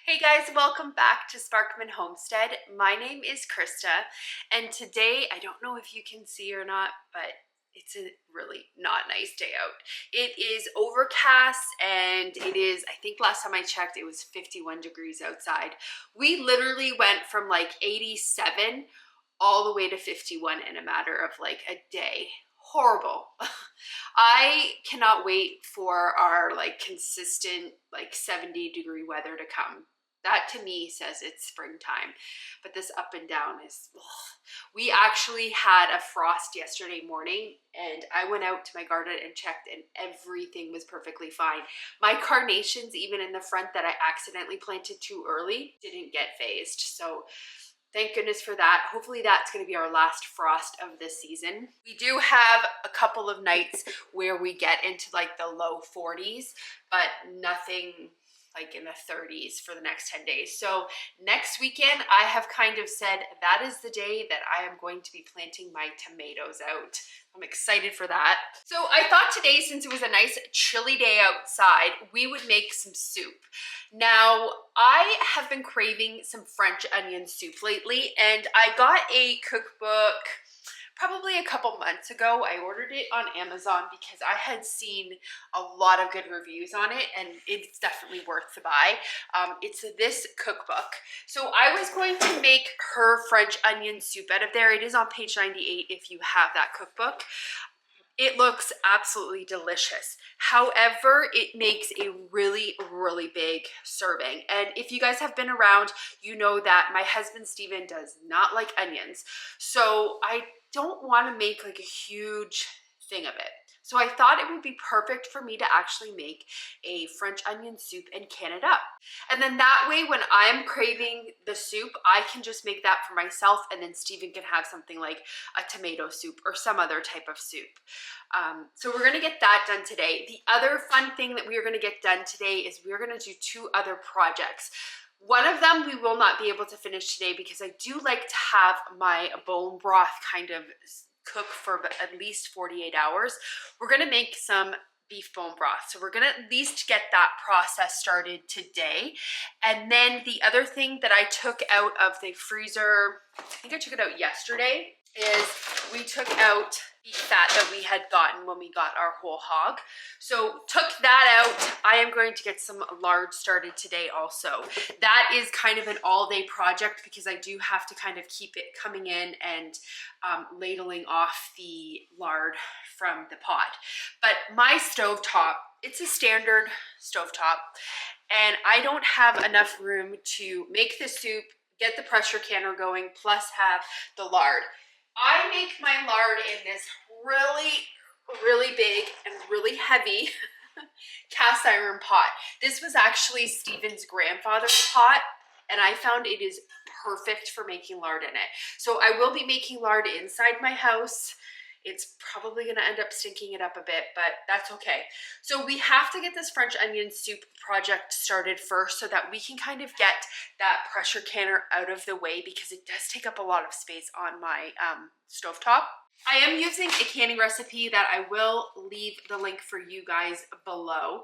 Hey guys, welcome back to Sparkman Homestead. My name is Krista, and today, I don't know if you can see or not, but it's a really not nice day out. It is overcast and it is, I think last time I checked, it was 51 degrees outside. We literally went from like 87 all the way to 51 in a matter of like a day. Horrible. I cannot wait for our like consistent like 70-degree weather to come. That to me says it's springtime, but this up and down is, ugh. We actually had a frost yesterday morning and I went out to my garden and checked and everything was perfectly fine. My carnations, even in the front that I accidentally planted too early, didn't get phased. So thank goodness for that. Hopefully that's going to be our last frost of this season. We do have a couple of nights where we get into like the low 40s, but nothing like in the 30s for the next 10 days. So next weekend, I have kind of said that is the day that I am going to be planting my tomatoes out. I'm excited for that. So I thought today, since it was a nice chilly day outside, we would make some soup. Now, I have been craving some French onion soup lately, and I got a cookbook probably a couple months ago. I ordered it on Amazon because I had seen a lot of good reviews on it and it's definitely worth the buy. It's this cookbook. So I was going to make her French onion soup out of there. It is on page 98 if you have that cookbook. It looks absolutely delicious. However, it makes a really, really big serving. And if you guys have been around, you know that my husband, Steven, does not like onions. So I don't want to make like a huge thing of it. So I thought it would be perfect for me to actually make a French onion soup and can it up. And then that way, when I'm craving the soup, I can just make that for myself and then Steven can have something like a tomato soup or some other type of soup. So we're gonna get that done today. The other fun thing that we are gonna get done today is we're gonna do 2 other projects. One of them we will not be able to finish today because I do like to have my bone broth kind of cook for at least 48 hours. We're gonna make some beef bone broth. So we're gonna at least get that process started today. And then the other thing that I took out of the freezer, I think I took it out yesterday, is we took out the fat that we had gotten when we got our whole hog. So took that out. I am going to get some lard started today also. That is kind of an all-day project because I do have to kind of keep it coming in and ladling off the lard from the pot. But my stovetop, it's a standard stovetop, and I don't have enough room to make the soup, get the pressure canner going, plus have the lard. I make my lard in this really, really big and really heavy cast iron pot. This was actually Steven's grandfather's pot, and I found it is perfect for making lard in it. So I will be making lard inside my house. It's probably gonna end up stinking it up a bit, but that's okay. So we have to get this French onion soup project started first so that we can kind of get that pressure canner out of the way because it does take up a lot of space on my stovetop. I am using a canning recipe that I will leave the link for you guys below.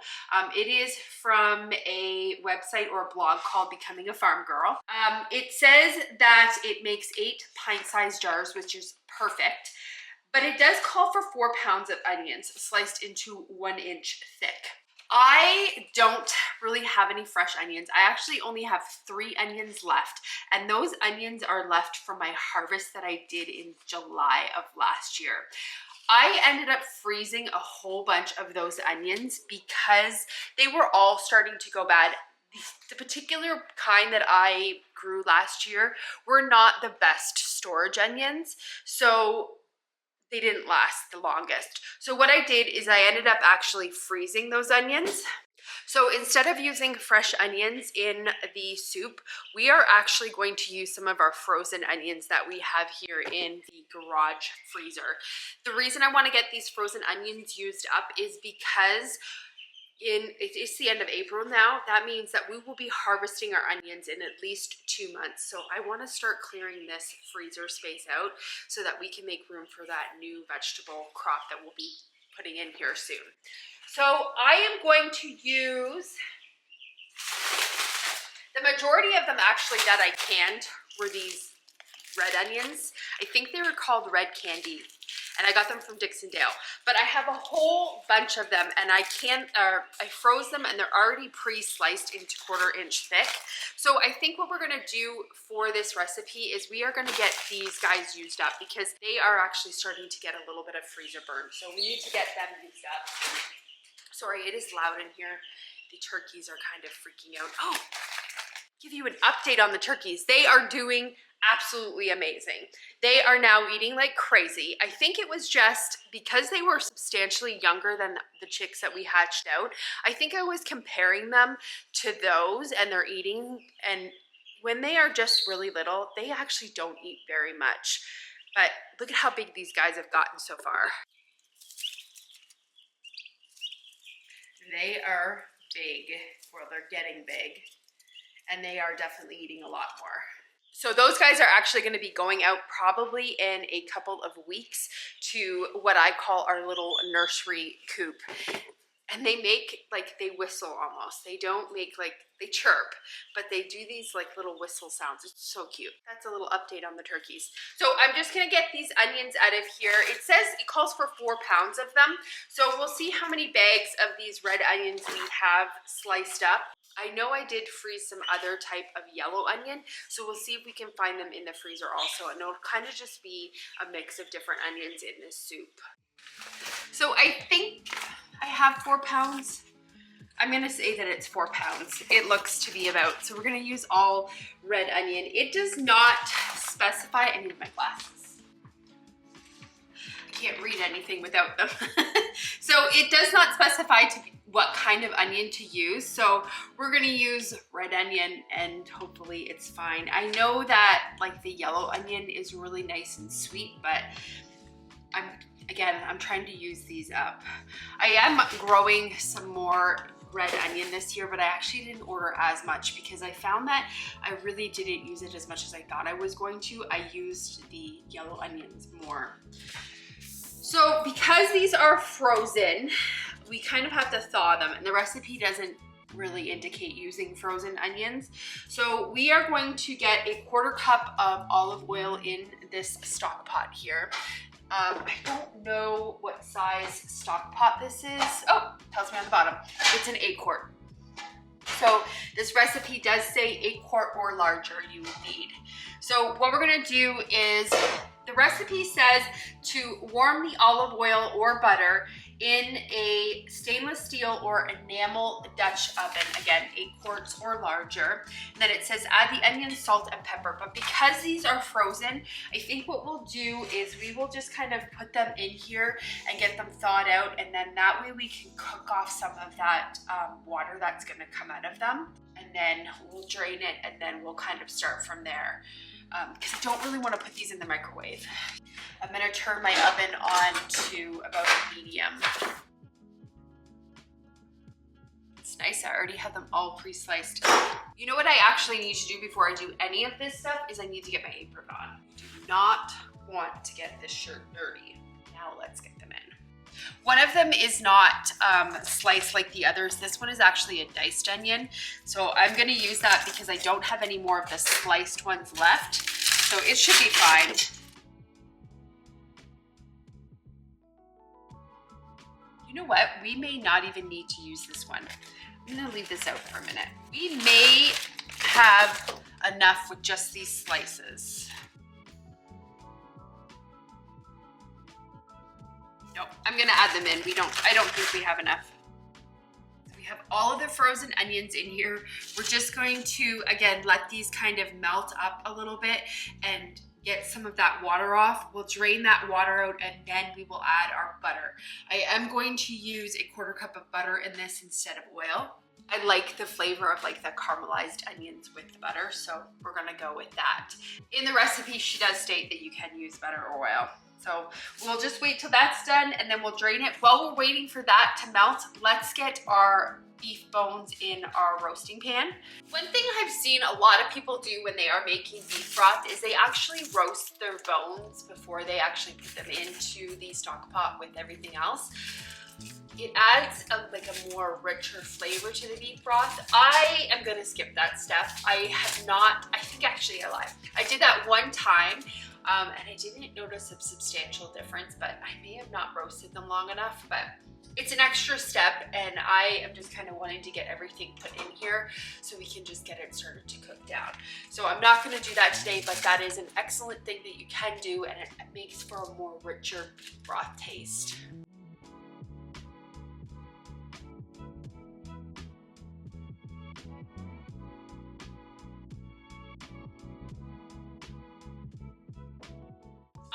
It is from a website or a blog called Becoming a Farm Girl. It says that it makes 8 pint-sized jars, which is perfect. But it does call for 4 pounds of onions sliced into 1 inch thick. I don't really have any fresh onions. I actually only have 3 onions left, and those onions are left from my harvest that I did in July of last year. I ended up freezing a whole bunch of those onions because they were all starting to go bad. The particular kind that I grew last year were not the best storage onions, so they didn't last the longest. So what I did is I ended up actually freezing those onions. So instead of using fresh onions in the soup, we are actually going to use some of our frozen onions that we have here in the garage freezer. The reason I want to get these frozen onions used up is because it's the end of April now. That means that we will be harvesting our onions in at least 2 months. So I want to start clearing this freezer space out so that we can make room for that new vegetable crop that we'll be putting in here soon. So I am going to use the majority of them actually that I canned were these red onions. I think they were called red candy, and I got them from Dixondale. But I have a whole bunch of them, and I froze them, and they're already pre-sliced into 1/4 inch thick. So I think what we're gonna do for this recipe is we are gonna get these guys used up because they are actually starting to get a little bit of freezer burn. So we need to get them used up. Sorry, it is loud in here. The turkeys are kind of freaking out. Oh, give you an update on the turkeys. They are doing absolutely amazing. They are now eating like crazy. I think it was just because they were substantially younger than the chicks that we hatched out. I think I was comparing them to those, and they're eating, and when they are just really little, they actually don't eat very much. But look at how big these guys have gotten so far. They are big, well, they're getting big, and they are definitely eating a lot more. So those guys are actually going to be going out probably in a couple of weeks to what I call our little nursery coop. And they make, like, they whistle almost. They don't make, like, they chirp, but they do these like little whistle sounds. It's so cute. That's a little update on the turkeys. So I'm just gonna get these onions out of here. It says it calls for 4 pounds of them. So we'll see how many bags of these red onions we have sliced up. I know I did freeze some other type of yellow onion, so we'll see if we can find them in the freezer also. And it'll kind of just be a mix of different onions in this soup. So I think I have 4 pounds. I'm gonna say that it's 4 pounds. It looks to be about, so we're gonna use all red onion. It does not specify, I need my glasses. I can't read anything without them. So it does not specify what kind of onion to use. So we're gonna use red onion and hopefully it's fine. I know that like the yellow onion is really nice and sweet, but I'm trying to use these up. I am growing some more red onion this year, but I actually didn't order as much because I found that I really didn't use it as much as I thought I was going to. I used the yellow onions more. So because these are frozen, we kind of have to thaw them, and the recipe doesn't really indicate using frozen onions. So we are going to get a 1/4 cup of olive oil in this stock pot here. I don't know what size stock pot this is. Oh, tells me on the bottom. It's an 8 quart. So this recipe does say 8 quart or larger you need. So what we're gonna do is, the recipe says to warm the olive oil or butter in a stainless steel or enamel Dutch oven, again 8 quarts or larger. And then it says add the onions, salt, and pepper. But because these are frozen, I think what we'll do is we will just kind of put them in here and get them thawed out, and then that way we can cook off some of that water that's gonna come out of them. And then we'll drain it, and then we'll kind of start from there. Because I don't really want to put these in the microwave. I'm going to turn my oven on to about a medium. It's nice, I already have them all pre-sliced. You know what I actually need to do before I do any of this stuff is I need to get my apron on. I do not want to get this shirt dirty. Now let's get them in. One of them is not sliced like the others. This one is actually a diced onion. So I'm gonna use that because I don't have any more of the sliced ones left. So it should be fine. You know what? We may not even need to use this one. I'm gonna leave this out for a minute. We may have enough with just these slices. Nope, I'm gonna add them in. I don't think we have enough. So we have all of the frozen onions in here. We're just going to, again, let these kind of melt up a little bit and get some of that water off. We'll drain that water out, and then we will add our butter. I am going to use a 1/4 cup of butter in this instead of oil. I like the flavor of like the caramelized onions with the butter, so we're gonna go with that. In the recipe, she does state that you can use butter or oil. So we'll just wait till that's done, and then we'll drain it. While we're waiting for that to melt, let's get our beef bones in our roasting pan. One thing I've seen a lot of people do when they are making beef broth is they actually roast their bones before they actually put them into the stock pot with everything else. It adds like a more richer flavor to the beef broth. I am gonna skip that step. I have not, I think actually I lied. I did that one time and I didn't notice a substantial difference, but I may have not roasted them long enough, but it's an extra step and I am just kind of wanting to get everything put in here so we can just get it started to cook down. So I'm not gonna do that today, but that is an excellent thing that you can do, and it makes for a more richer beef broth taste.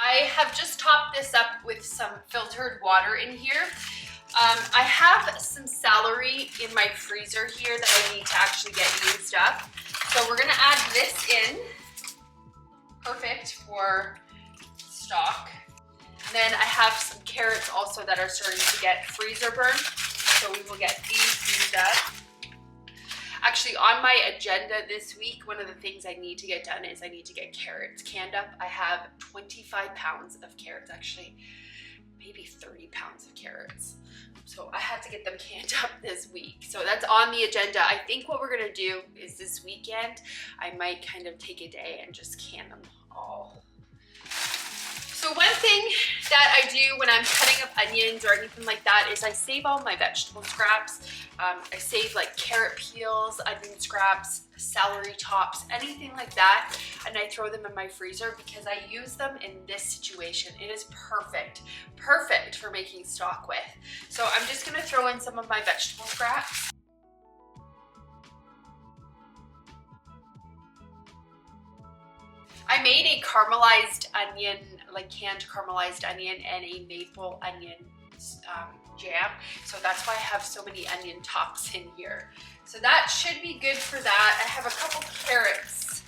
I have just topped this up with some filtered water in here. I have some celery in my freezer here that I need to actually get used up. So we're gonna add this in. Perfect for stock. And then I have some carrots also that are starting to get freezer burn. So we will get these used up. Actually, on my agenda this week, one of the things I need to get done is I need to get carrots canned up. I have 25 pounds of carrots, actually, maybe 30 pounds of carrots. So I had to get them canned up this week. So that's on the agenda. I think what we're gonna do is this weekend, I might kind of take a day and just can them all. So one thing that I do when I'm cutting up onions or anything like that is I save all my vegetable scraps. I save like carrot peels, onion scraps, celery tops, anything like that, and I throw them in my freezer because I use them in this situation. It is perfect for making stock with. So I'm just gonna throw in some of my vegetable scraps. I made a caramelized onion, like canned caramelized onion, and a maple onion jam. So that's why I have so many onion tops in here. So that should be good for that. I have a couple carrots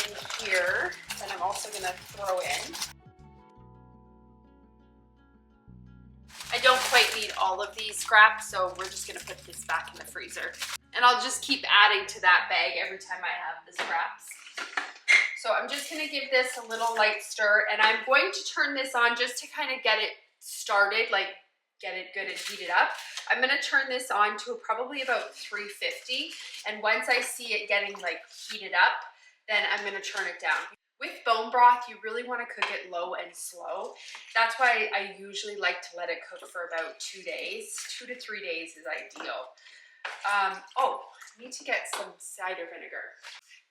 in here that I'm also gonna throw in. I don't quite need all of these scraps, so we're just gonna put this back in the freezer. And I'll just keep adding to that bag every time I have the scraps. So I'm just gonna give this a little light stir, and I'm going to turn this on just to kind of get it started, like get it good and heated up. I'm gonna turn this on to probably about 350, and once I see it getting like heated up, then I'm gonna turn it down. With bone broth, you really wanna cook it low and slow. That's why I usually like to let it cook for about 2 days. 2 to 3 days is ideal. Oh, I need to get some cider vinegar.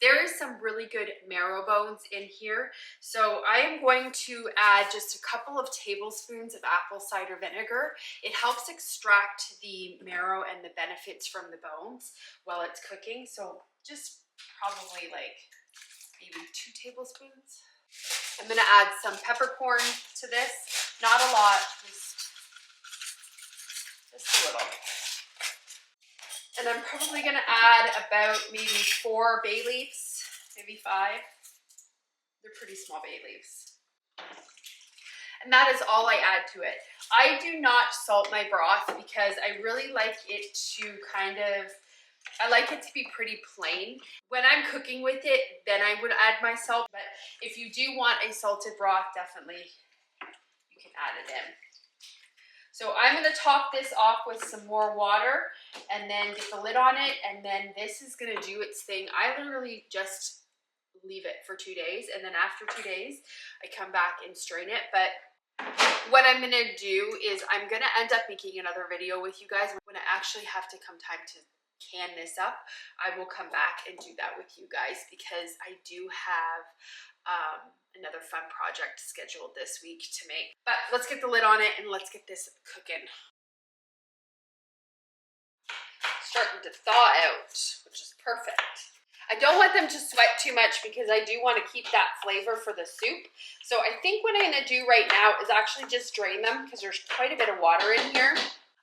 There is some really good marrow bones in here. So I am going to add just a couple of tablespoons of apple cider vinegar. It helps extract the marrow and the benefits from the bones while it's cooking. So just probably like maybe 2 tablespoons. I'm gonna add some peppercorn to this. Not a lot, just a little. And I'm probably gonna add about maybe 4 bay leaves, maybe 5. They're pretty small bay leaves. And that is all I add to it. I do not salt my broth because I really like it to I like it to be pretty plain. When I'm cooking with it, then I would add my salt. But if you do want a salted broth, definitely you can add it in. So I'm gonna top this off with some more water and then get the lid on it, and then this is gonna do its thing. I literally just leave it for 2 days, and then after 2 days, I come back and strain it. But what I'm gonna do is I'm gonna end up making another video with you guys. When I actually have to come time to can this up, I will come back and do that with you guys because I do have another fun project scheduled this week to make. But let's get the lid on it and let's get this cooking. Starting to thaw out, which is perfect. I don't want them to sweat too much because I do want to keep that flavor for the soup. So I think what I'm gonna do right now is actually just drain them because there's quite a bit of water in here.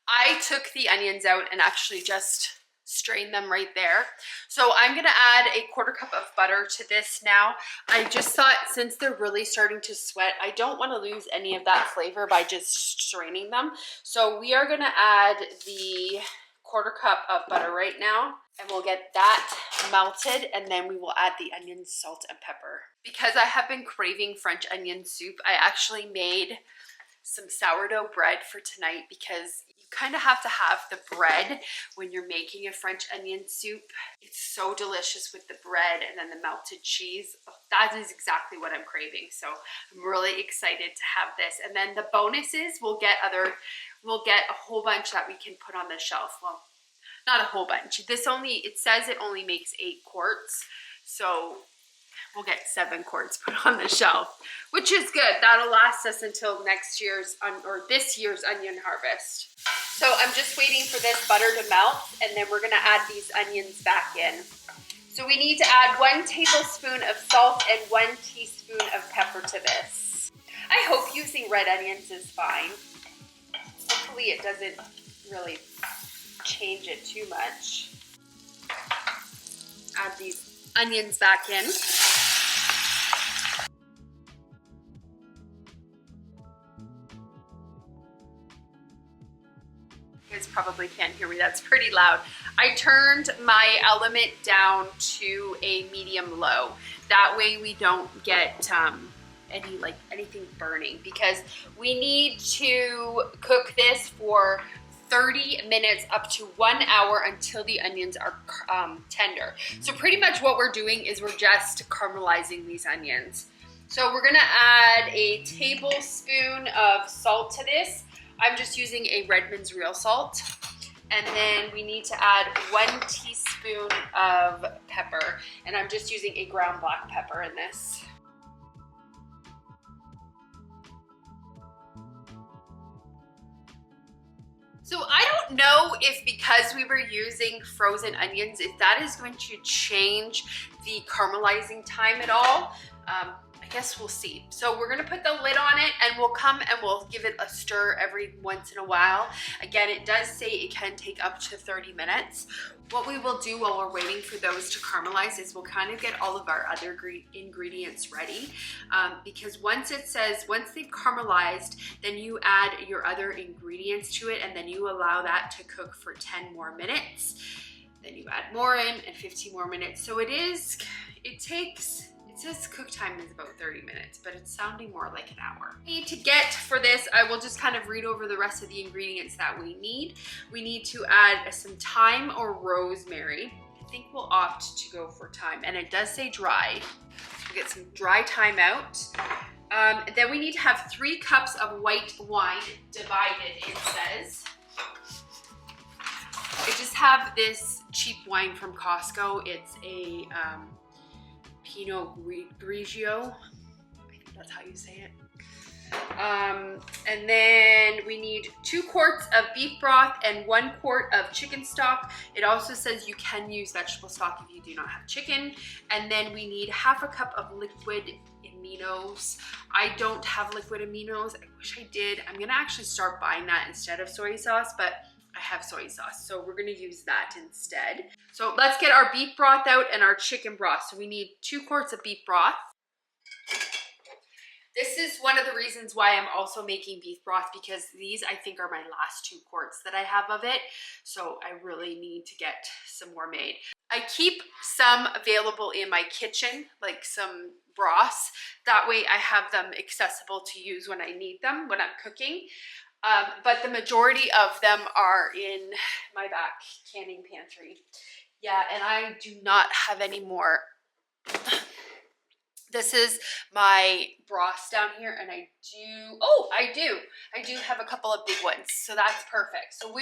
I took the onions out and actually just strain them right there. So I'm gonna add a 1/4 cup of butter to this now. I just thought since they're really starting to sweat, I don't want to lose any of that flavor by just straining them. So we are gonna add the 1/4 cup of butter right now, and we'll get that melted, and then we will add the onions, salt, and pepper. Because I have been craving French onion soup, I actually made some sourdough bread for tonight because you kind of have to have the bread when you're making a French onion soup. It's so delicious with the bread and then the melted cheese. Oh, that is exactly what I'm craving. So I'm really excited to have this. And then the bonuses, we'll get a whole bunch that we can put on the shelf. Well, not a whole bunch. It says it only makes 8 quarts. So we'll get 7 quarts put on the shelf, which is good. That'll last us until this year's onion harvest. So I'm just waiting for this butter to melt, and then we're gonna add these onions back in. So we need to add 1 tablespoon of salt and 1 teaspoon of pepper to this. I hope using red onions is fine. Hopefully it doesn't really change it too much. Add these onions back in. You guys probably can't hear me, that's pretty loud. I turned my element down to a medium low. That way we don't get anything burning, because we need to cook this for 30 minutes up to 1 hour until the onions are tender. So pretty much what we're doing is we're just caramelizing these onions. So we're gonna add a tablespoon of salt to this. I'm just using a Redmond's real salt. And then we need to add 1 teaspoon of pepper. And I'm just using a ground black pepper in this. So I don't know if, because we were using frozen onions, if that is going to change the caramelizing time at all. I guess we'll see. So we're gonna put the lid on it, and we'll come and we'll give it a stir every once in a while. Again, it does say it can take up to 30 minutes. What we will do while we're waiting for those to caramelize is we'll kind of get all of our other ingredients ready, because once they've caramelized, then you add your other ingredients to it, and then you allow that to cook for 10 more minutes. Then you add more in, and 15 more minutes. So it says cook time is about 30 minutes, but it's sounding more like an hour. To get for this, I will just kind of read over the rest of the ingredients that we need. We need to add some thyme or rosemary. I think we'll opt to go for thyme, and it does say dry. So we'll get some dry thyme out. Then we need to have 3 cups of white wine divided, it says. I just have this cheap wine from Costco. It's a Pinot Grigio, I think that's how you say it. And then we need 2 quarts of beef broth and 1 quart of chicken stock. It also says you can use vegetable stock if you do not have chicken. And then we need ½ a cup of liquid aminos. I don't have liquid aminos. I wish I did. I'm gonna actually start buying that instead of soy sauce, but I have soy sauce, so we're gonna use that instead. So let's get our beef broth out and our chicken broth. So we need 2 quarts of beef broth. This is one of the reasons why I'm also making beef broth, because these I think are my last 2 quarts that I have of it. So I really need to get some more made. I keep some available in my kitchen, like some broths. That way I have them accessible to use when I need them, when I'm cooking. But the majority of them are in my back canning pantry. Yeah, and I do not have any more. This is my broths down here, and I do have a couple of big ones, so that's perfect. So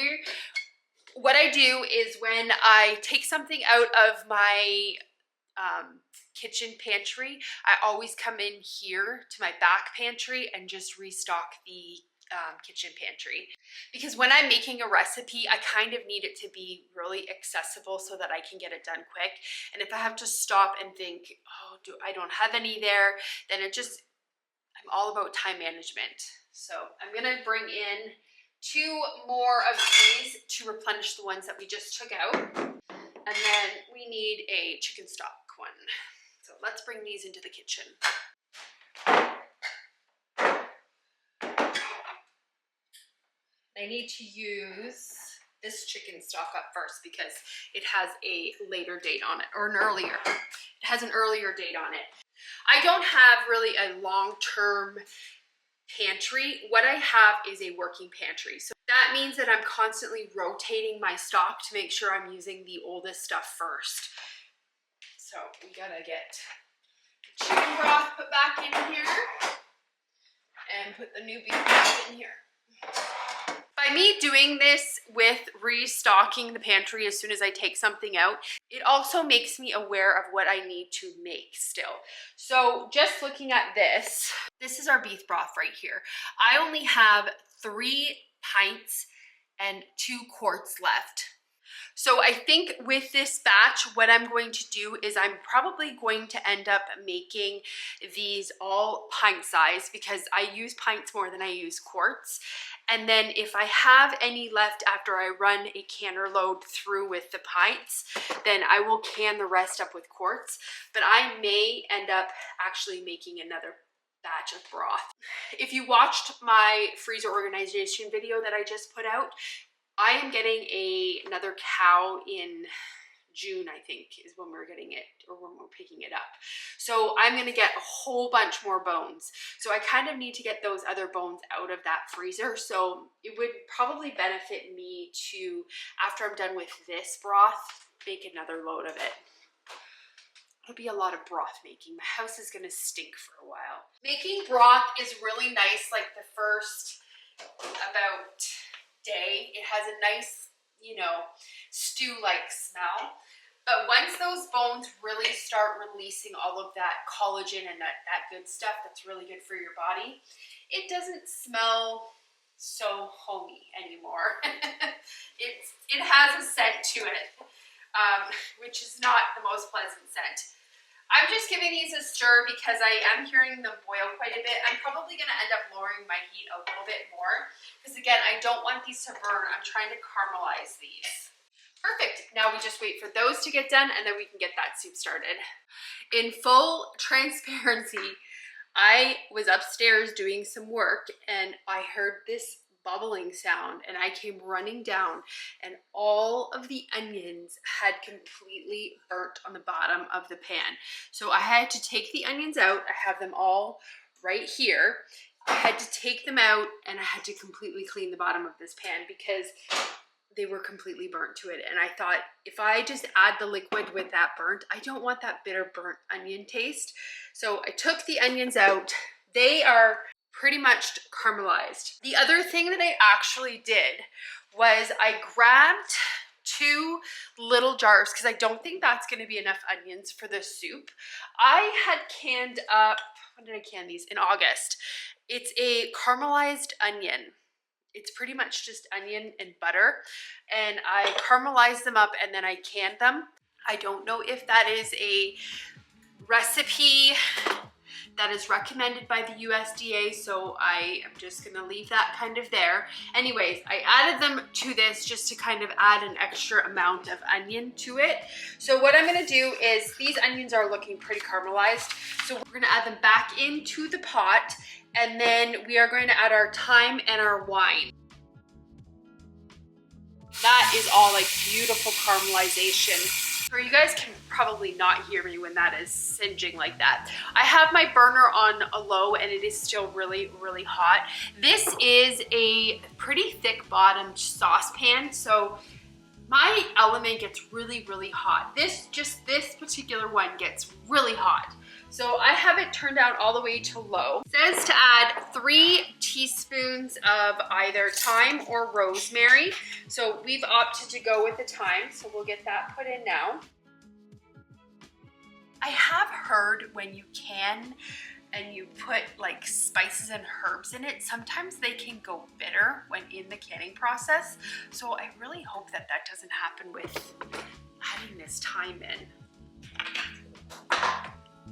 what I do is when I take something out of my kitchen pantry, I always come in here to my back pantry and just restock the kitchen pantry, because when I'm making a recipe, I kind of need it to be really accessible so that I can get it done quick. And if I have to stop and think, oh, I don't have any there, then I'm all about time management. So I'm gonna bring in 2 more of these to replenish the ones that we just took out. And then we need a chicken stock one. So let's bring these into the kitchen. I need to use this chicken stock up first because it has a later date on it, or an earlier. It has an earlier date on it. I don't have really a long-term pantry. What I have is a working pantry. So that means that I'm constantly rotating my stock to make sure I'm using the oldest stuff first. So we gotta get the chicken broth put back in here and put the new beef back in here. By me doing this with restocking the pantry as soon as I take something out, it also makes me aware of what I need to make still. So just looking at this is our beef broth right here. I only have 3 pints and 2 quarts left. So I think with this batch, what I'm going to do is I'm probably going to end up making these all pint size because I use pints more than I use quarts. And then if I have any left after I run a canner load through with the pints, then I will can the rest up with quarts. But I may end up actually making another batch of broth. If you watched my freezer organization video that I just put out, I am getting another cow in June, I think, is when we're getting it, or when we're picking it up. So I'm gonna get a whole bunch more bones. So I kind of need to get those other bones out of that freezer. So it would probably benefit me to, after I'm done with this broth, make another load of it. It'll be a lot of broth making. My house is gonna stink for a while. Making broth is really nice, like the first about day. It has a nice, you know, stew-like smell. But once those bones really start releasing all of that collagen and that good stuff that's really good for your body, it doesn't smell so homey anymore. It has a scent to it, which is not the most pleasant scent. I'm just giving these a stir because I am hearing them boil quite a bit. I'm probably going to end up lowering my heat a little bit more because, again, I don't want these to burn. I'm trying to caramelize these. Perfect. Now we just wait for those to get done and then we can get that soup started. In full transparency, I was upstairs doing some work and I heard this bubbling sound and I came running down and all of the onions had completely burnt on the bottom of the pan. So I had to take the onions out. I have them all right here. I had to take them out and I had to completely clean the bottom of this pan because they were completely burnt to it. And I thought, if I just add the liquid with that burnt, I don't want that bitter burnt onion taste. So I took the onions out. They are pretty much caramelized. The other thing that I actually did was I grabbed 2 little jars because I don't think that's going to be enough onions for the soup. I had canned up, when did I can these? In August. It's a caramelized onion. It's pretty much just onion and butter. And I caramelized them up and then I canned them. I don't know if that is a recipe that is recommended by the USDA, so I am just gonna leave that kind of there. Anyways, I added them to this just to kind of add an extra amount of onion to it. So what I'm gonna do is, these onions are looking pretty caramelized, so we're gonna add them back into the pot, and then we are going to add our thyme and our wine. That is all like beautiful caramelization. Or you guys can probably not hear me when that is singeing like that. I have my burner on a low and it is still really, really hot. This is a pretty thick bottomed saucepan, so my element gets really, really hot. This particular one gets really hot. So I have it turned down all the way to low. It says to add 3 teaspoons of either thyme or rosemary. So we've opted to go with the thyme, so we'll get that put in now. I have heard when you can and you put like spices and herbs in it, sometimes they can go bitter when in the canning process. So I really hope that that doesn't happen with adding this thyme in.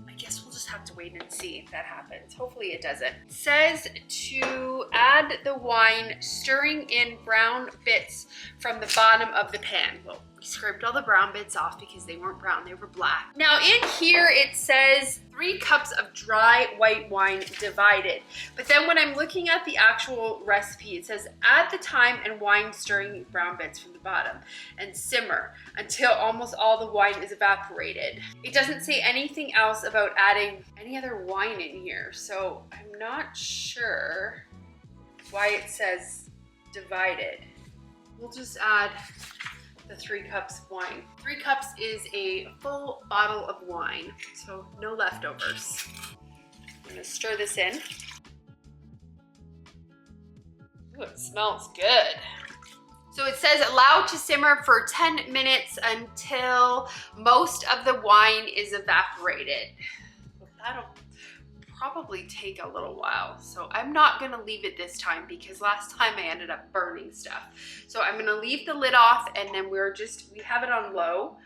I guess we'll just have to wait and see if that happens. Hopefully it doesn't. It says to add the wine, stirring in brown bits from the bottom of the pan. Well, we scraped all the brown bits off because they weren't brown, they were black. Now in here it says 3 cups of dry white wine divided. But then when I'm looking at the actual recipe, it says add the thyme and wine stirring brown bits from the bottom and simmer until almost all the wine is evaporated. It doesn't say anything else about adding any other wine in here, so I'm not sure why it says divided. We'll just add the 3 cups of wine. 3 cups is a full bottle of wine, so no leftovers. I'm gonna stir this in. Ooh, it smells good. So it says allow to simmer for 10 minutes until most of the wine is evaporated. Well, that'll probably take a little while. So I'm not gonna leave it this time because last time I ended up burning stuff. So I'm gonna leave the lid off and then we have it on low,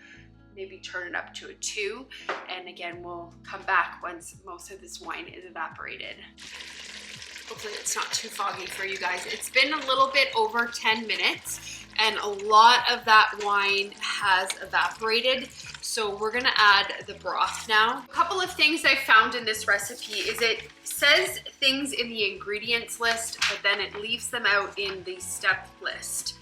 maybe turn it up to a 2. And again, we'll come back once most of this wine is evaporated. Hopefully it's not too foggy for you guys. It's been a little bit over 10 minutes and a lot of that wine has evaporated. So we're gonna add the broth now. A couple of things I found in this recipe is it says things in the ingredients list, but then it leaves them out in the step list.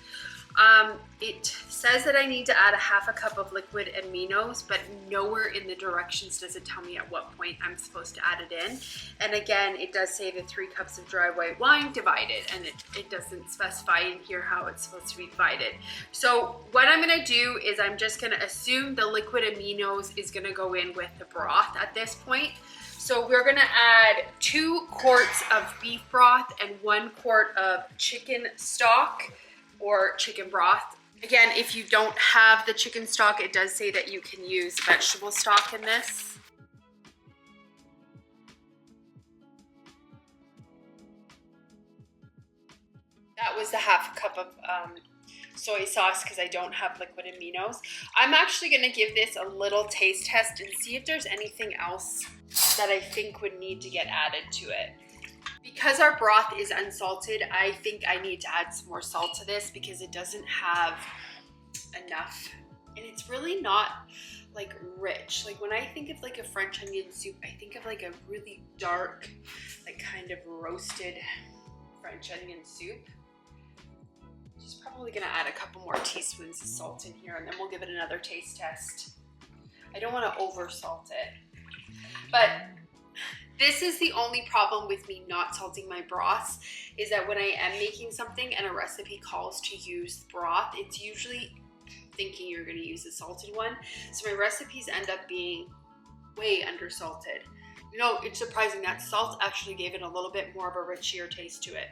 It says that I need to add a 1/2 cup of liquid aminos, but nowhere in the directions does it tell me at what point I'm supposed to add it in. And again, it does say the 3 cups of dry white wine divided, and it doesn't specify in here how it's supposed to be divided. So what I'm gonna do is I'm just gonna assume the liquid aminos is gonna go in with the broth at this point. So we're gonna add 2 quarts of beef broth and 1 quart of chicken stock or chicken broth. Again, if you don't have the chicken stock, it does say that you can use vegetable stock in this. That was the 1/2 cup of soy sauce because I don't have liquid aminos. I'm actually gonna give this a little taste test and see if there's anything else that I think would need to get added to it. Because our broth is unsalted, I think I need to add some more salt to this because it doesn't have enough. And it's really not like rich. Like when I think of like a French onion soup, I think of like a really dark, like kind of roasted French onion soup. Just probably gonna add a couple more teaspoons of salt in here and then we'll give it another taste test. I don't wanna over salt it. But this is the only problem with me not salting my broths, is that when I am making something and a recipe calls to use broth, it's usually thinking you're gonna use a salted one. So my recipes end up being way undersalted. You know, it's surprising that salt actually gave it a little bit more of a richier taste to it.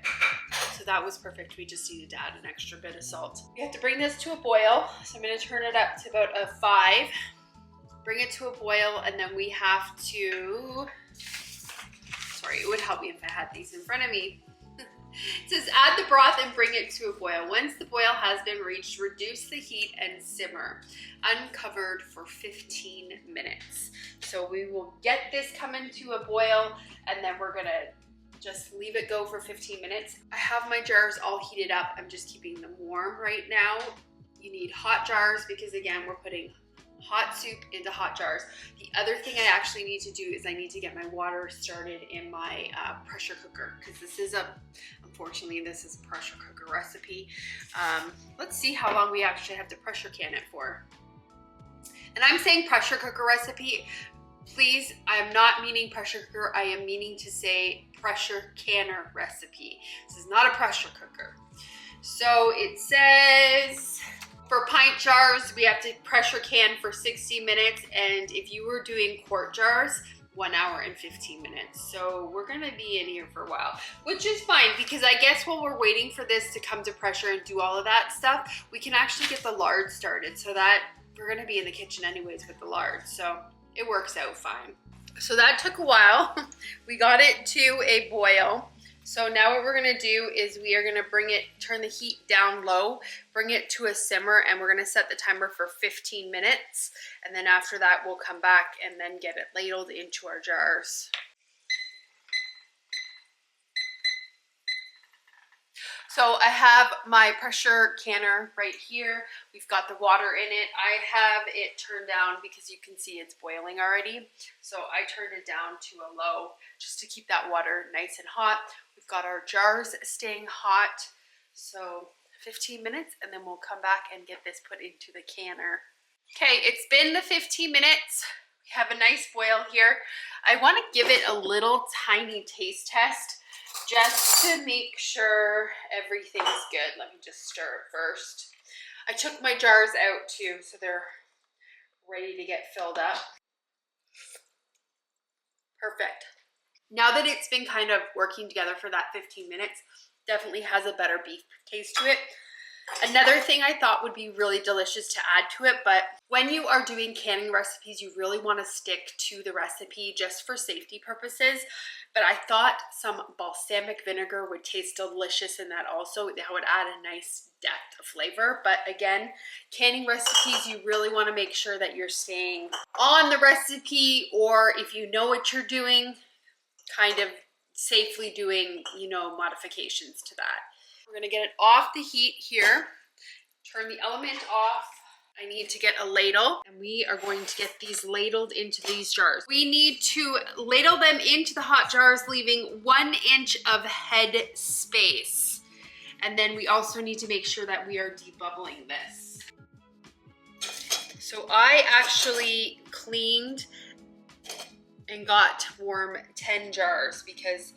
So that was perfect. We just needed to add an extra bit of salt. We have to bring this to a boil. So I'm gonna turn it up to about a 5. Bring it to a boil and then we have to, sorry, it would help me if I had these in front of me. It says add the broth and bring it to a boil. Once the boil has been reached, reduce the heat and simmer, uncovered for 15 minutes. So we will get this coming to a boil and then we're gonna just leave it go for 15 minutes. I have my jars all heated up. I'm just keeping them warm right now. You need hot jars because again, we're putting hot soup into hot jars. The other thing I actually need to do is I need to get my water started in my pressure cooker because this is unfortunately this is a pressure cooker recipe. Let's see how long we actually have to pressure can it for. And I'm saying pressure cooker recipe. Please, I am not meaning pressure cooker. I am meaning to say pressure canner recipe. This is not a pressure cooker. So it says, for pint jars, we have to pressure can for 60 minutes. And if you were doing quart jars, 1 hour and 15 minutes. So we're gonna be in here for a while, which is fine because I guess while we're waiting for this to come to pressure and do all of that stuff, we can actually get the lard started so that we're gonna be in the kitchen anyways with the lard. So it works out fine. So that took a while. We got it to a boil. So now what we're gonna do is we are gonna turn the heat down low, bring it to a simmer, and we're gonna set the timer for 15 minutes. And then after that, we'll come back and then get it ladled into our jars. So I have my pressure canner right here. We've got the water in it. I have it turned down because you can see it's boiling already. So I turned it down to a low just to keep that water nice and hot. We've got our jars staying hot. So 15 minutes and then we'll come back and get this put into the canner. Okay, it's been the 15 minutes. We have a nice boil here. I want to give it a little tiny taste test just to make sure everything's good. Let me just stir it first. I took my jars out too, so they're ready to get filled up. Perfect. Now that it's been kind of working together for that 15 minutes, definitely has a better beef taste to it. Another thing I thought would be really delicious to add to it, but when you are doing canning recipes, you really want to stick to the recipe just for safety purposes. But I thought some balsamic vinegar would taste delicious in that also. That would add a nice depth of flavor. But again, canning recipes, you really want to make sure that you're staying on the recipe, or if you know what you're doing, kind of safely doing, you know, modifications to that. We're gonna get it off the heat here. Turn the element off. I need to get a ladle and we are going to get these ladled into these jars. We need to ladle them into the hot jars, leaving 1 inch of head space. And then we also need to make sure that we are debubbling this. So I actually cleaned and got to warm 10 jars because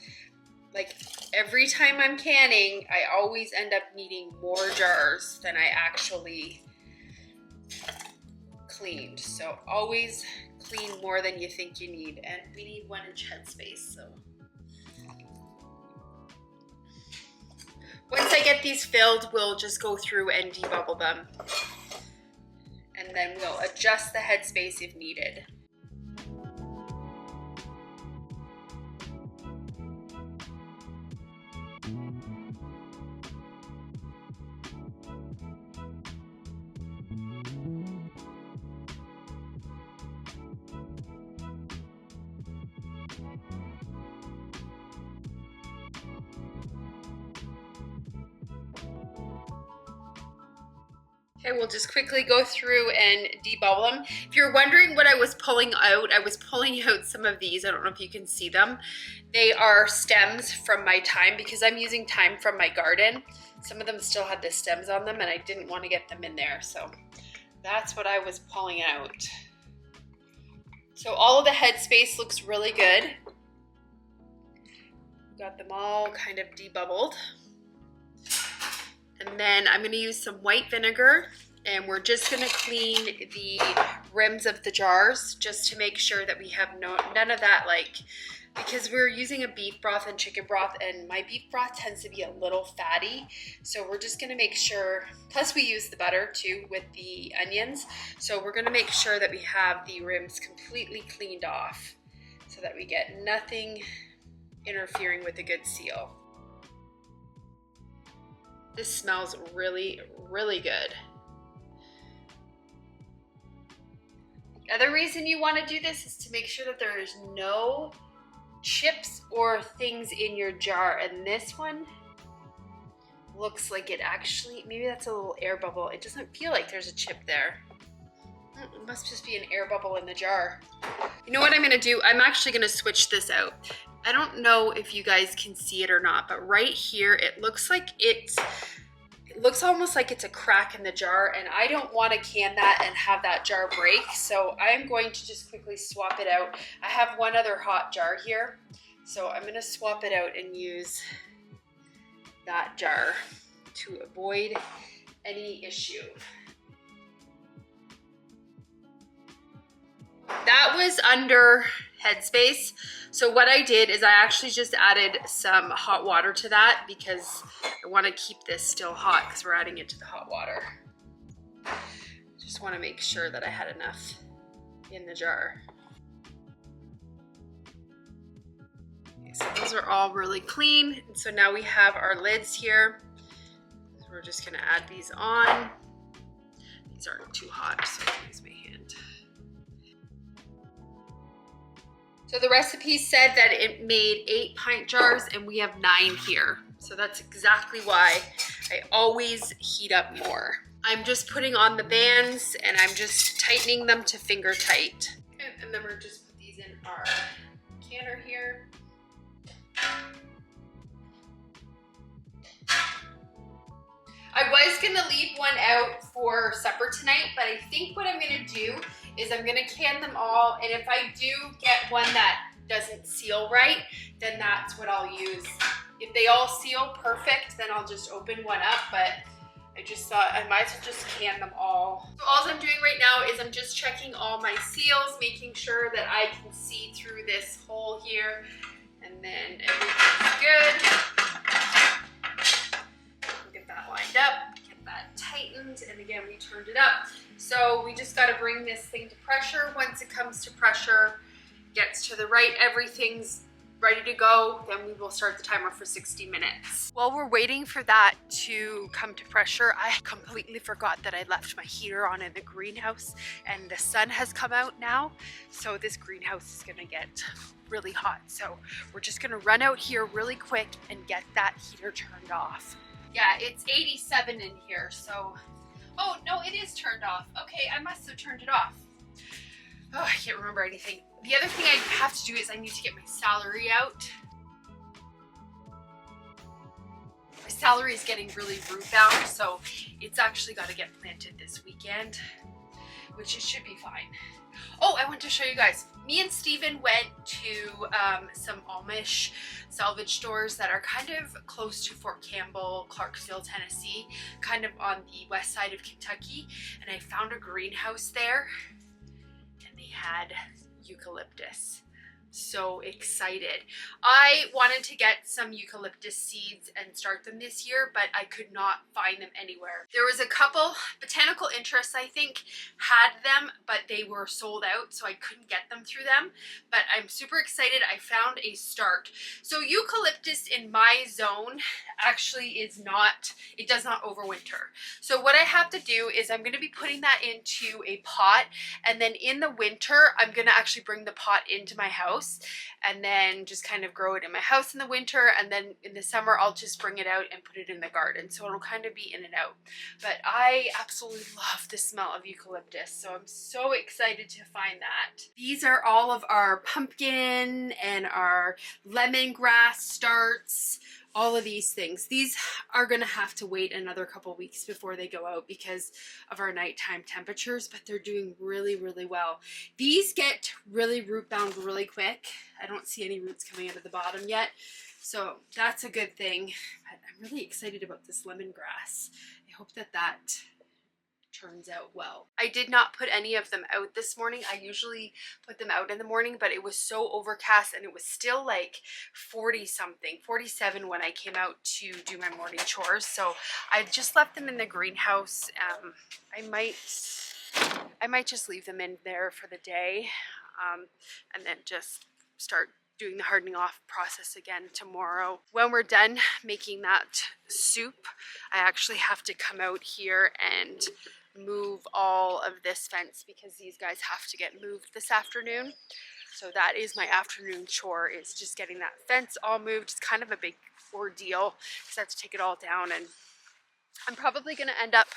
like every time I'm canning, I always end up needing more jars than I actually cleaned. So always clean more than you think you need. And we need 1 inch headspace, so. Once I get these filled, we'll just go through and debubble them. And then we'll adjust the headspace if needed. Okay, we'll just quickly go through and debubble them. If you're wondering what I was pulling out, I was pulling out some of these. I don't know if you can see them. They are stems from my thyme because I'm using thyme from my garden. Some of them still had the stems on them and I didn't want to get them in there. So that's what I was pulling out. So all of the headspace looks really good. Got them all kind of debubbled. And then I'm going to use some white vinegar and we're just going to clean the rims of the jars just to make sure that we have none of that, like, because we're using a beef broth and chicken broth and my beef broth tends to be a little fatty. So we're just going to make sure, plus we use the butter too with the onions. So we're going to make sure that we have the rims completely cleaned off so that we get nothing interfering with a good seal. This smells really, really good. The other reason you want to do this is to make sure that there is no chips or things in your jar. And this one looks like it actually, maybe that's a little air bubble. It doesn't feel like there's a chip there. It must just be an air bubble in the jar. You know what I'm going to do? I'm actually going to switch this out. I don't know if you guys can see it or not, but right here, it looks like it looks almost like it's a crack in the jar, and I don't want to can that and have that jar break. So I'm going to just quickly swap it out. I have one other hot jar here, so I'm going to swap it out and use that jar to avoid any issue. That was under headspace. So what I did is I actually just added some hot water to that because I want to keep this still hot because we're adding it to the hot water. Just want to make sure that I had enough in the jar. Okay, so those are all really clean. And so now we have our lids here. So we're just going to add these on. These aren't too hot, so I'll use my hand. So the recipe said that it made 8 pint jars and we have 9 here. So that's exactly why I always heat up more. I'm just putting on the bands and I'm just tightening them to finger tight. And then we're just put these in our canner here. I was gonna leave one out for supper tonight, but I think what I'm gonna do is I'm gonna can them all, and if I do get one that doesn't seal right, then that's what I'll use. If they all seal perfect, then I'll just open one up, but I just thought I might as well just can them all. So all I'm doing right now is I'm just checking all my seals, making sure that I can see through this hole here, and then everything's good. Get that lined up, get that tightened, and again, we turned it up. So we just gotta bring this thing to pressure. Once it comes to pressure, gets to the right, everything's ready to go, then we will start the timer for 60 minutes. While we're waiting for that to come to pressure, I completely forgot that I left my heater on in the greenhouse, and the sun has come out now, so this greenhouse is gonna get really hot. So we're just gonna run out here really quick and get that heater turned off. Yeah, it's 87 in here, so... Oh, no, it is turned off. Okay, I must have turned it off. Oh, I can't remember anything. The other thing I have to do is I need to get my celery out. My celery is getting really root bound, so it's actually got to get planted this weekend, which it should be fine. Oh, I want to show you guys. Me and Steven went to some Amish salvage stores that are kind of close to Fort Campbell, Clarksville, Tennessee, kind of on the west side of Kentucky, and I found a greenhouse there. Had eucalyptus. So excited. I wanted to get some eucalyptus seeds and start them this year, but I could not find them anywhere. There was a couple botanical interests, I think, had them, but they were sold out, so I couldn't get them through them. But I'm super excited. I found a start. So eucalyptus in my zone actually is not, it does not overwinter. So what I have to do is I'm going to be putting that into a pot, and then in the winter, I'm going to actually bring the pot into my house and then just kind of grow it in my house in the winter, and then in the summer I'll just bring it out and put it in the garden, so it'll kind of be in and out. But I absolutely love the smell of eucalyptus, so I'm so excited to find that. These are all of our pumpkin and our lemongrass starts, all of these things. These are gonna have to wait another couple weeks before they go out because of our nighttime temperatures, but they're doing really, really well. These get really root bound really quick. I don't see any roots coming out of the bottom yet, so that's a good thing. But I'm really excited about this lemongrass. I hope that that turns out well. I did not put any of them out this morning. I usually put them out in the morning, but it was so overcast and it was still like 40 something, 47 when I came out to do my morning chores. So I just left them in the greenhouse. I might just leave them in there for the day, and then just start doing the hardening off process again tomorrow. When we're done making that soup, I actually have to come out here and move all of this fence because these guys have to get moved this afternoon. So that is my afternoon chore, is just getting that fence all moved. It's kind of a big ordeal because I have to take it all down, and I'm probably going to end up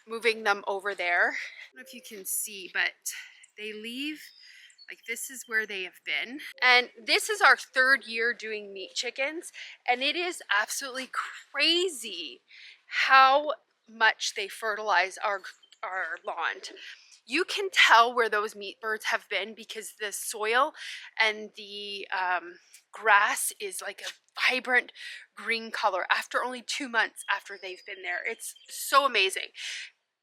moving them over there. I don't know if you can see, but they leave, like this is where they have been. And this is our third year doing meat chickens, and it is absolutely crazy how much they fertilize our lawn. You can tell where those meat birds have been because the soil and the grass is like a vibrant green color after only 2 months after they've been there. It's so amazing.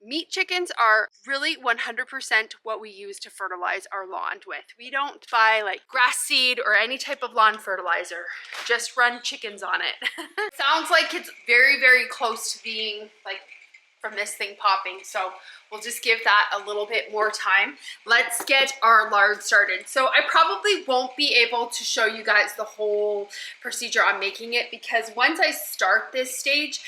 Meat chickens are really 100% what we use to fertilize our lawn with. We don't buy like grass seed or any type of lawn fertilizer. Just run chickens on it. Sounds like it's very, very close to being like from this thing popping, so we'll just give that a little bit more time. Let's get our lard started. So I probably won't be able to show you guys the whole procedure on making it because once I start this stage,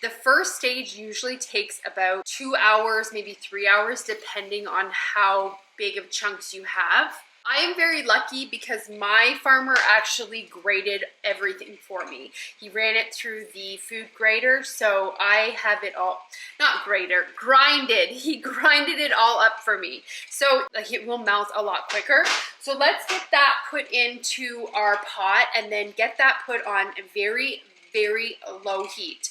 the first stage usually takes about 2 hours, maybe 3 hours, depending on how big of chunks you have. I am very lucky because my farmer actually grated everything for me. He ran it through the food grater, so I have it all, not grater, grinded. He grinded it all up for me. So like it will melt a lot quicker. So let's get that put into our pot and then get that put on a very, very low heat.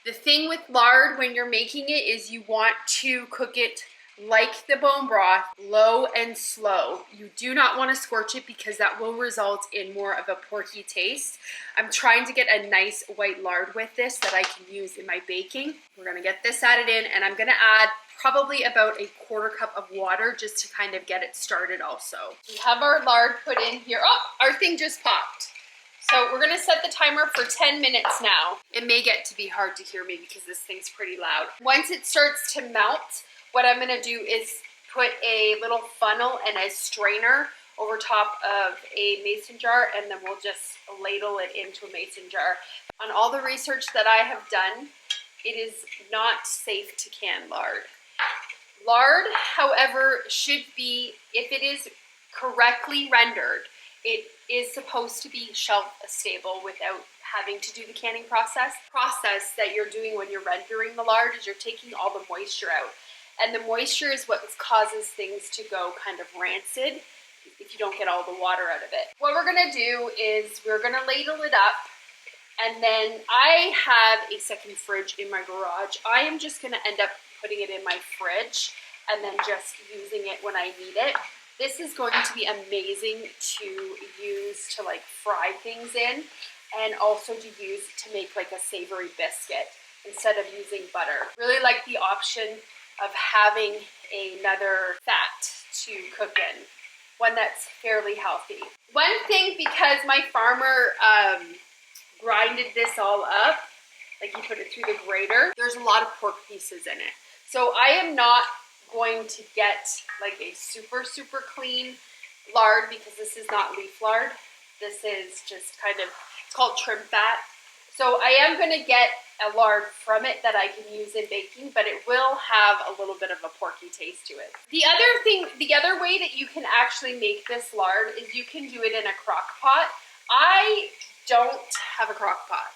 The thing with lard when you're making it is you want to cook it like the bone broth, low and slow. You do not want to scorch it because that will result in more of a porky taste. I'm trying to get a nice white lard with this that I can use in my baking. We're gonna get this added in, and I'm gonna add probably about a quarter cup of water just to kind of get it started also. We have our lard put in here. Oh, our thing just popped. So we're gonna set the timer for 10 minutes now. It may get to be hard to hear me because this thing's pretty loud. Once it starts to melt, what I'm gonna do is put a little funnel and a strainer over top of a mason jar, and then we'll just ladle it into a mason jar. On all the research that I have done, it is not safe to can lard. Lard, however, should be, if it is correctly rendered, it is supposed to be shelf stable without having to do the canning process. Process that you're doing when you're rendering the lard is you're taking all the moisture out. And the moisture is what causes things to go kind of rancid if you don't get all the water out of it. What we're gonna do is we're gonna ladle it up, and then I have a second fridge in my garage. I am just gonna end up putting it in my fridge and then just using it when I need it. This is going to be amazing to use to like fry things in, and also to use to make like a savory biscuit instead of using butter. Really like the option of having another fat to cook in, one that's fairly healthy. One thing, because my farmer grinded this all up, like he put it through the grater, there's a lot of pork pieces in it. So I am not going to get like a super, super clean lard because this is not leaf lard. This is just kind of, it's called trim fat. So I am gonna get a lard from it that I can use in baking, but it will have a little bit of a porky taste to it. The other way that you can actually make this lard is you can do it in a crock pot. I don't have a crock pot.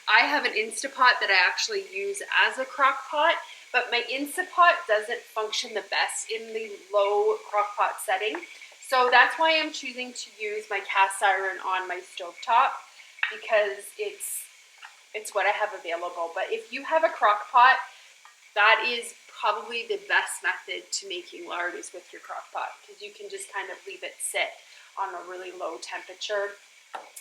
I have an Instapot that I actually use as a crock pot, but my Instapot doesn't function the best in the low crock pot setting. So that's why I'm choosing to use my cast iron on my stovetop, because it's what I have available. But if you have a crock pot, that is probably the best method to making lard is with your crock pot, because you can just kind of leave it sit on a really low temperature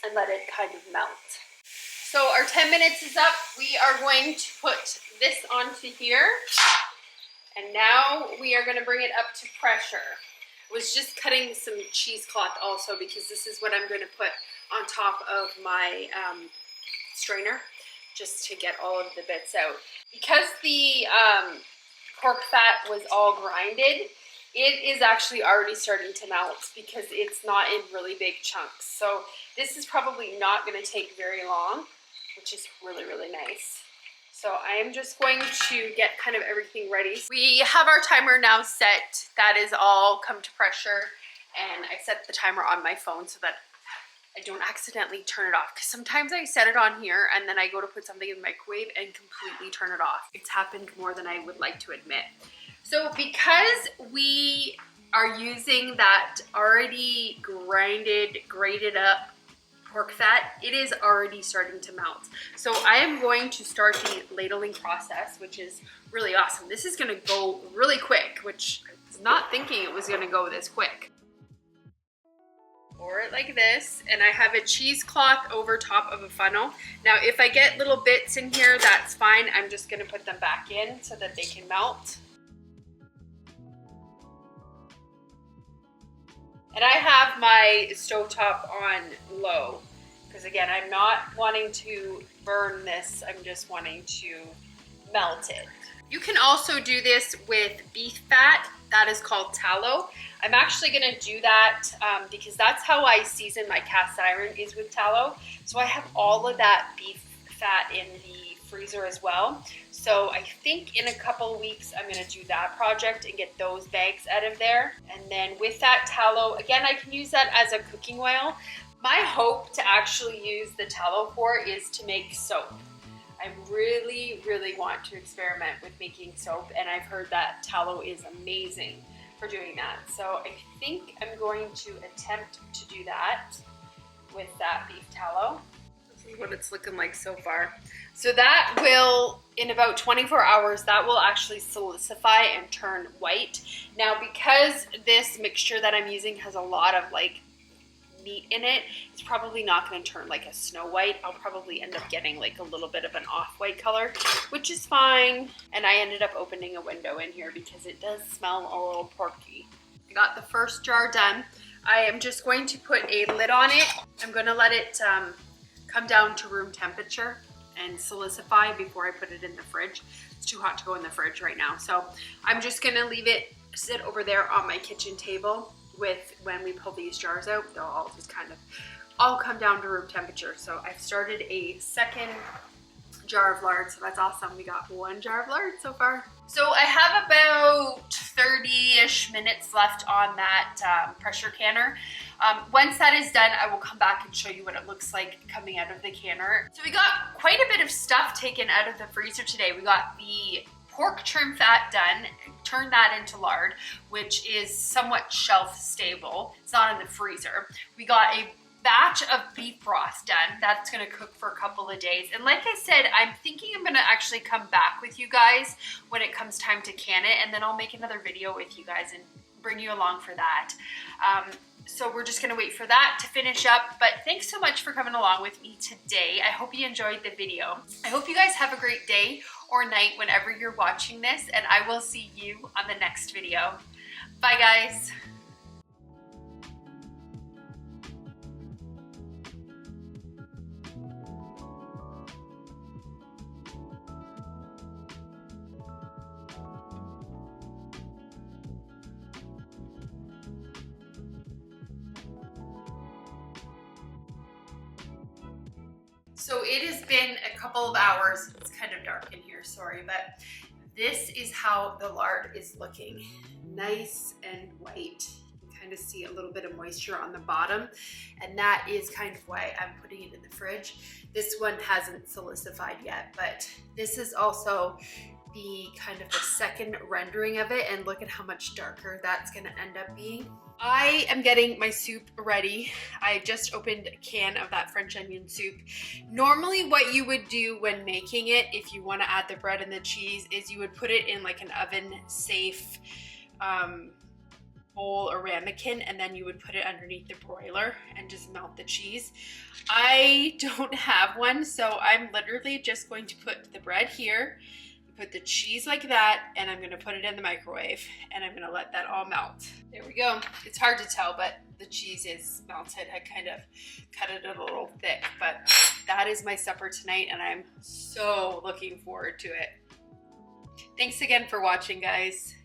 and let it kind of melt. So our 10 minutes is up. We are going to put this onto here, and now we are going to bring it up to pressure. I was just cutting some cheesecloth also because this is what I'm going to put on top of my strainer, just to get all of the bits out. Because the pork fat was all grinded, it is actually already starting to melt because it's not in really big chunks. So this is probably not going to take very long, which is really, really nice. So I am just going to get kind of everything ready. We have our timer now set. That is all come to pressure, and I set the timer on my phone so that I don't accidentally turn it off, because sometimes I set it on here and then I go to put something in the microwave and completely turn it off. It's happened more than I would like to admit. So because we are using that already grated up pork fat, it is already starting to melt. So I am going to start the ladling process, which is really awesome. This is gonna go really quick, which I was not thinking it was gonna go this quick. Pour it like this, and I have a cheesecloth over top of a funnel. Now if I get little bits in here, that's fine. I'm just gonna put them back in so that they can melt. And I have my stovetop on low, because again, I'm not wanting to burn this, I'm just wanting to melt it. You can also do this with beef fat, that is called tallow. I'm actually gonna do that because that's how I season my cast iron, is with tallow. So I have all of that beef fat in the freezer as well. So I think in a couple weeks I'm gonna do that project and get those bags out of there. And then with that tallow, again, I can use that as a cooking oil. My hope to actually use the tallow for is to make soap. I really, really want to experiment with making soap, and I've heard that tallow is amazing for doing that. So I think I'm going to attempt to do that with that beef tallow. This is what it's looking like so far. So that will, in about 24 hours, that will actually solidify and turn white. Now, because this mixture that I'm using has a lot of like meat in it, it's probably not going to turn like a snow white. I'll probably end up getting like a little bit of an off-white color, which is fine. And I ended up opening a window in here because it does smell a little porky. I got the first jar done. I am just going to put a lid on it. I'm going to let it come down to room temperature and solidify before I put it in the fridge. It's too hot to go in the fridge right now. So I'm just going to leave it sit over there on my kitchen table. With when we pull these jars out, they'll all just kind of all come down to room temperature. So I've started a second jar of lard, so that's awesome. We got one jar of lard so far. So I have about 30-ish minutes left on that pressure canner. Once that is done, I will come back and show you what it looks like coming out of the canner. So we got quite a bit of stuff taken out of the freezer today. We got the pork trim fat done, turn that into lard, which is somewhat shelf stable. It's not in the freezer. We got a batch of beef broth done. That's gonna cook for a couple of days. And like I said, I'm thinking I'm gonna actually come back with you guys when it comes time to can it, and then I'll make another video with you guys and bring you along for that. So we're just gonna wait for that to finish up. But thanks so much for coming along with me today. I hope you enjoyed the video. I hope you guys have a great day or night whenever you're watching this, and I will see you on the next video. Bye guys. So it has been a couple of hours. It's kind of dark in here, sorry, but this is how the lard is looking. Nice and white. You can kind of see a little bit of moisture on the bottom, and that is kind of why I'm putting it in the fridge. This one hasn't solidified yet, but this is also the kind of the second rendering of it, and look at how much darker that's gonna end up being. I am getting my soup ready. I just opened a can of that French onion soup. Normally what you would do when making it, if you want to add the bread and the cheese, is you would put it in like an oven safe bowl or ramekin, and then you would put it underneath the broiler and just melt the cheese. I don't have one, so I'm literally just going to put the bread here, put the cheese like that, and I'm gonna put it in the microwave, and I'm gonna let that all melt. There we go. It's hard to tell, but the cheese is melted. I kind of cut it a little thick, but that is my supper tonight, and I'm so looking forward to it. Thanks again for watching, guys.